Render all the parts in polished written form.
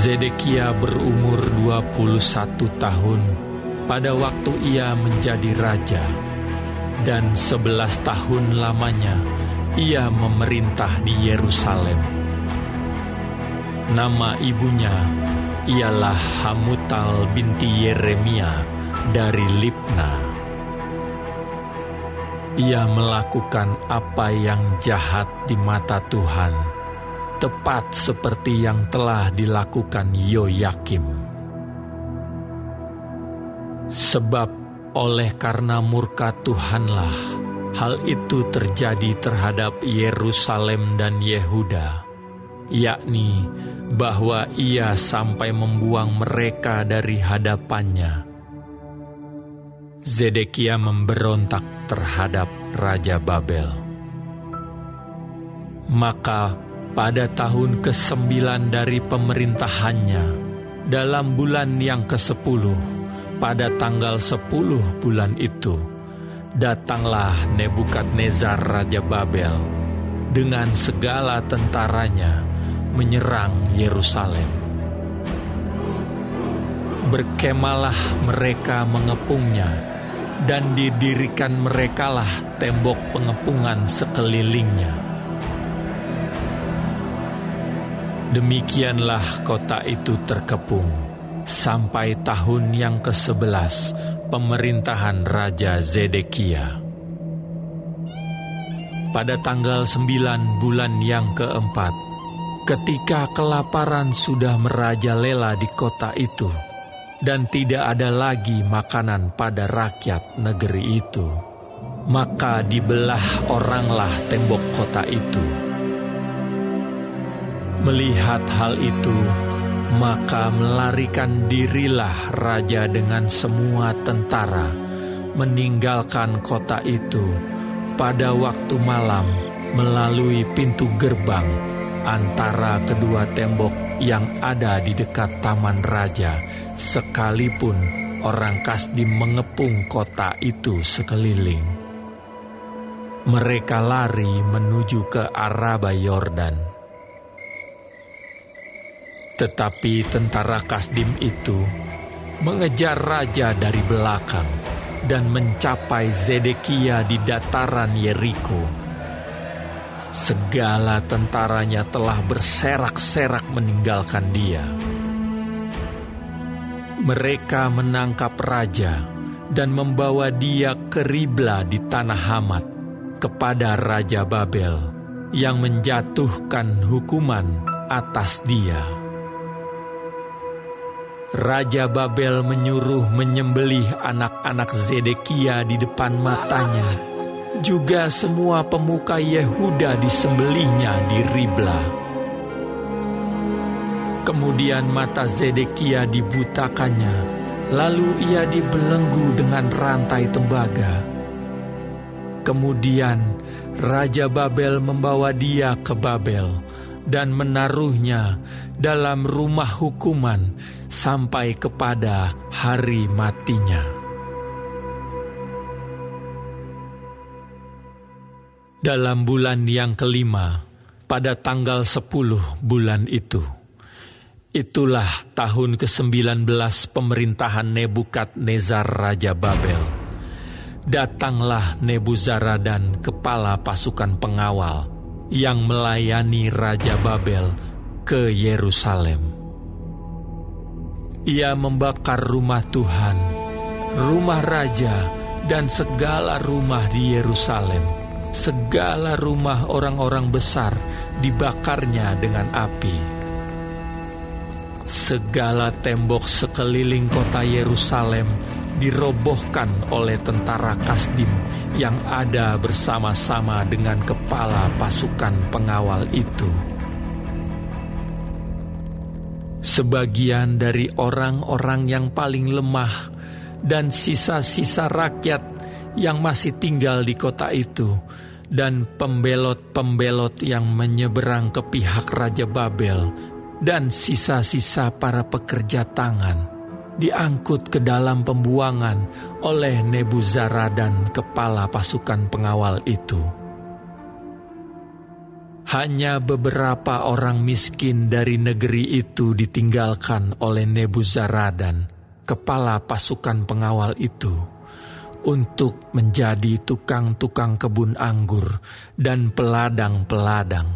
Zedekia berumur 21 tahun pada waktu ia menjadi raja, dan 11 tahun lamanya ia memerintah di Yerusalem. Nama ibunya ialah Hamutal binti Yeremia dari Libna. Ia melakukan apa yang jahat di mata Tuhan, tepat seperti yang telah dilakukan Yoyakim. Sebab oleh karena murka Tuhanlah hal itu terjadi terhadap Yerusalem dan Yehuda, yakni bahwa ia sampai membuang mereka dari hadapannya. Zedekia memberontak terhadap Raja Babel. Maka pada tahun ke-9 dari pemerintahannya, dalam bulan yang ke-10, pada tanggal 10 bulan itu, datanglah Nebukadnezar Raja Babel dengan segala tentaranya menyerang Yerusalem. Berkemalah mereka mengepungnya, dan didirikan merekalah tembok pengepungan sekelilingnya. Demikianlah kota itu terkepung sampai tahun yang ke-11 pemerintahan Raja Zedekia. Pada tanggal 9 bulan yang ke-4, ketika kelaparan sudah merajalela di kota itu, dan tidak ada lagi makanan pada rakyat negeri itu, maka dibelah oranglah tembok kota itu. Melihat hal itu, maka melarikan dirilah raja dengan semua tentara, meninggalkan kota itu pada waktu malam melalui pintu gerbang antara kedua tembok yang ada di dekat taman raja, sekalipun orang Kasdim mengepung kota itu sekeliling. Mereka lari menuju ke Araba Yordan. Tetapi tentara Kasdim itu mengejar raja dari belakang dan mencapai Zedekia di dataran Yeriko. Segala tentaranya telah berserak-serak meninggalkan dia. Mereka menangkap raja dan membawa dia ke Ribla di tanah Hamat kepada Raja Babel yang menjatuhkan hukuman atas dia. Raja Babel menyuruh menyembelih anak-anak Zedekia di depan matanya. Juga semua pemuka Yehuda disembelihnya di Ribla. Kemudian mata Zedekia dibutakannya, lalu ia dibelenggu dengan rantai tembaga. Kemudian Raja Babel membawa dia ke Babel dan menaruhnya dalam rumah hukuman sampai kepada hari matinya. Dalam bulan yang ke-5, pada tanggal 10 bulan itu, itulah tahun ke-19 pemerintahan Nebukadnezar Raja Babel. Datanglah Nebuzaradan, kepala pasukan pengawal, yang melayani Raja Babel ke Yerusalem. Ia membakar rumah Tuhan, rumah raja, dan segala rumah di Yerusalem. Segala rumah orang-orang besar dibakarnya dengan api. Segala tembok sekeliling kota Yerusalem dirobohkan oleh tentara Kasdim yang ada bersama-sama dengan kepala pasukan pengawal itu. Sebagian dari orang-orang yang paling lemah dan sisa-sisa rakyat yang masih tinggal di kota itu, dan pembelot-pembelot yang menyeberang ke pihak Raja Babel, dan sisa-sisa para pekerja tangan, diangkut ke dalam pembuangan oleh Nebuzaradan, kepala pasukan pengawal itu. Hanya beberapa orang miskin dari negeri itu ditinggalkan oleh Nebuzaradan, kepala pasukan pengawal itu, untuk menjadi tukang-tukang kebun anggur dan peladang-peladang.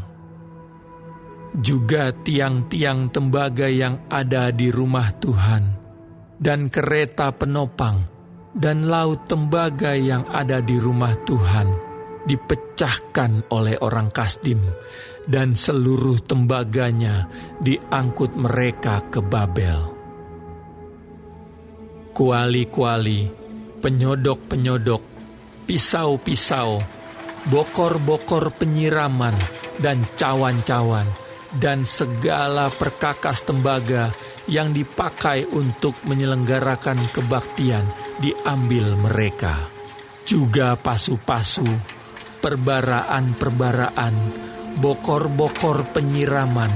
Juga tiang-tiang tembaga yang ada di rumah Tuhan, dan kereta penopang, dan laut tembaga yang ada di rumah Tuhan, dipecahkan oleh orang Kasdim, dan seluruh tembaganya diangkut mereka ke Babel. Kuali-kuali, penyodok-penyodok, pisau-pisau, bokor-bokor penyiraman, dan cawan-cawan, dan segala perkakas tembaga yang dipakai untuk menyelenggarakan kebaktian diambil mereka. Juga pasu-pasu, perbaraan-perbaraan, bokor-bokor penyiraman,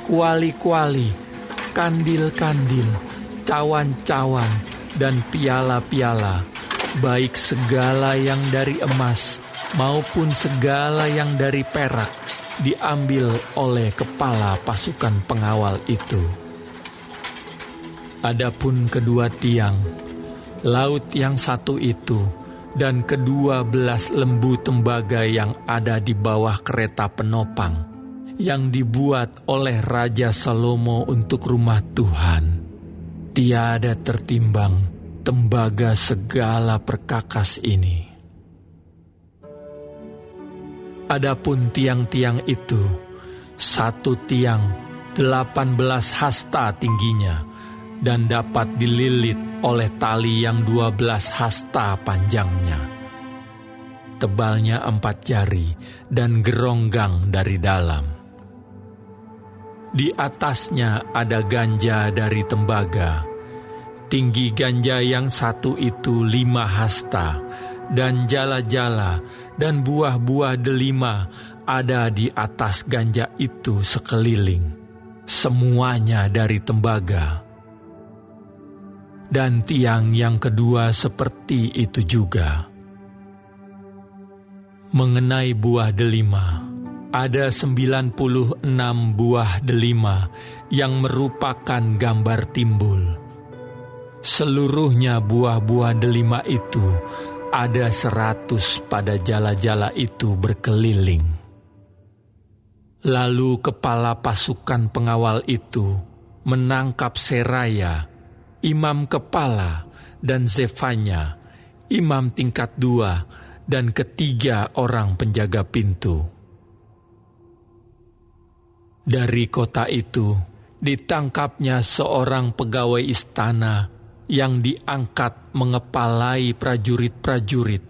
kuali-kuali, kandil-kandil, cawan-cawan, dan piala-piala, baik segala yang dari emas maupun segala yang dari perak, diambil oleh kepala pasukan pengawal itu. Adapun kedua tiang, laut yang satu itu, dan ke-12 lembu tembaga yang ada di bawah kereta penopang, yang dibuat oleh Raja Salomo untuk rumah Tuhan, tiada tertimbang tembaga segala perkakas ini. Adapun tiang-tiang itu, satu tiang 18 hasta tingginya, dan dapat dililit oleh tali yang 12 hasta panjangnya. Tebalnya 4 jari dan geronggang dari dalam. Di atasnya ada ganja dari tembaga. Tinggi ganja yang satu itu 5 hasta, dan jala-jala dan buah-buah delima ada di atas ganja itu sekeliling. Semuanya dari tembaga. Dan tiang yang kedua seperti itu juga. Mengenai buah delima, ada 96 buah delima yang merupakan gambar timbul. Seluruhnya buah-buah delima itu ada 100 pada jala-jala itu berkeliling. Lalu kepala pasukan pengawal itu menangkap Seraya, imam kepala, dan Zefanya, imam tingkat 2, dan ketiga orang penjaga pintu. Dari kota itu ditangkapnya seorang pegawai istana yang diangkat mengepalai prajurit-prajurit,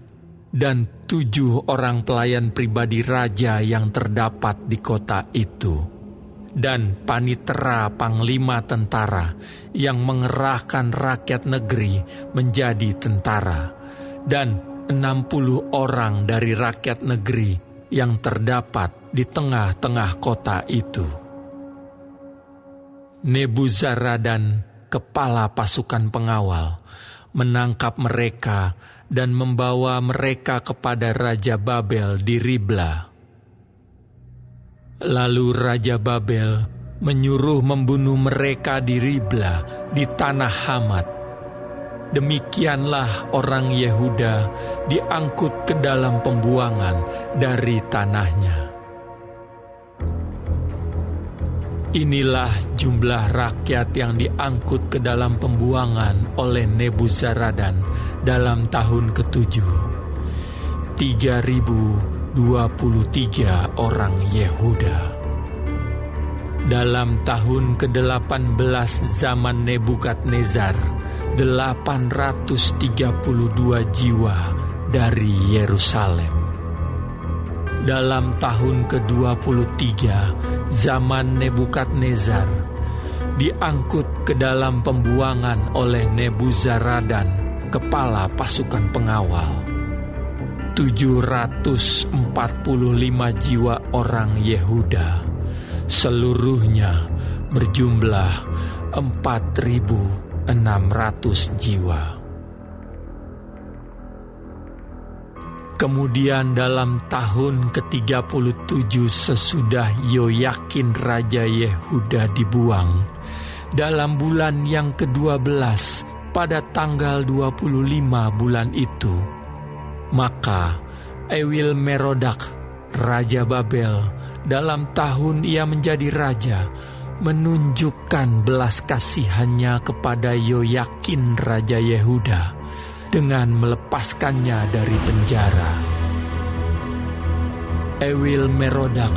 dan 7 orang pelayan pribadi raja yang terdapat di kota itu, dan panitera panglima tentara yang mengerahkan rakyat negeri menjadi tentara, dan 60 orang dari rakyat negeri yang terdapat di tengah-tengah kota itu. Nebuzaradan, kepala pasukan pengawal, menangkap mereka dan membawa mereka kepada Raja Babel di Ribla. Lalu Raja Babel menyuruh membunuh mereka di Ribla di tanah Hamat. Demikianlah orang Yehuda diangkut ke dalam pembuangan dari tanahnya. Inilah jumlah rakyat yang diangkut ke dalam pembuangan oleh Nebuzaradan dalam tahun ke-7. 3.023 orang Yehuda. Dalam tahun ke-18 zaman Nebukadnezar, 832 jiwa dari Yerusalem. Dalam tahun ke-23 zaman Nebukadnezar, diangkut ke dalam pembuangan oleh Nebuzaradan, kepala pasukan pengawal, 745 jiwa orang Yehuda, seluruhnya berjumlah 4.600 jiwa. Kemudian dalam tahun ke-37 sesudah Yoyakin Raja Yehuda dibuang, dalam bulan yang ke-12 pada tanggal 25 bulan itu, maka Ewil Merodak, Raja Babel, dalam tahun ia menjadi raja, menunjukkan belas kasihannya kepada Yoyakin Raja Yehuda dengan melepaskannya dari penjara. Ewil Merodak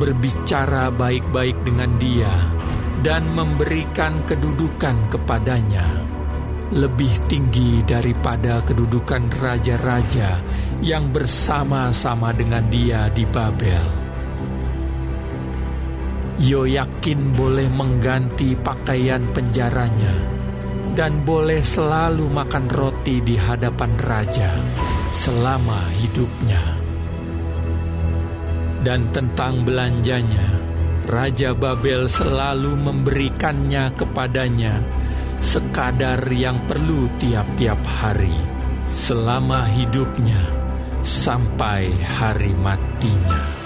berbicara baik-baik dengan dia dan memberikan kedudukan kepadanya lebih tinggi daripada kedudukan raja-raja yang bersama-sama dengan dia di Babel. Yoyakin boleh mengganti pakaian penjaranya dan boleh selalu makan roti di hadapan raja selama hidupnya. Dan tentang belanjanya, Raja Babel selalu memberikannya kepadanya sekadar yang perlu tiap-tiap hari selama hidupnya sampai hari matinya.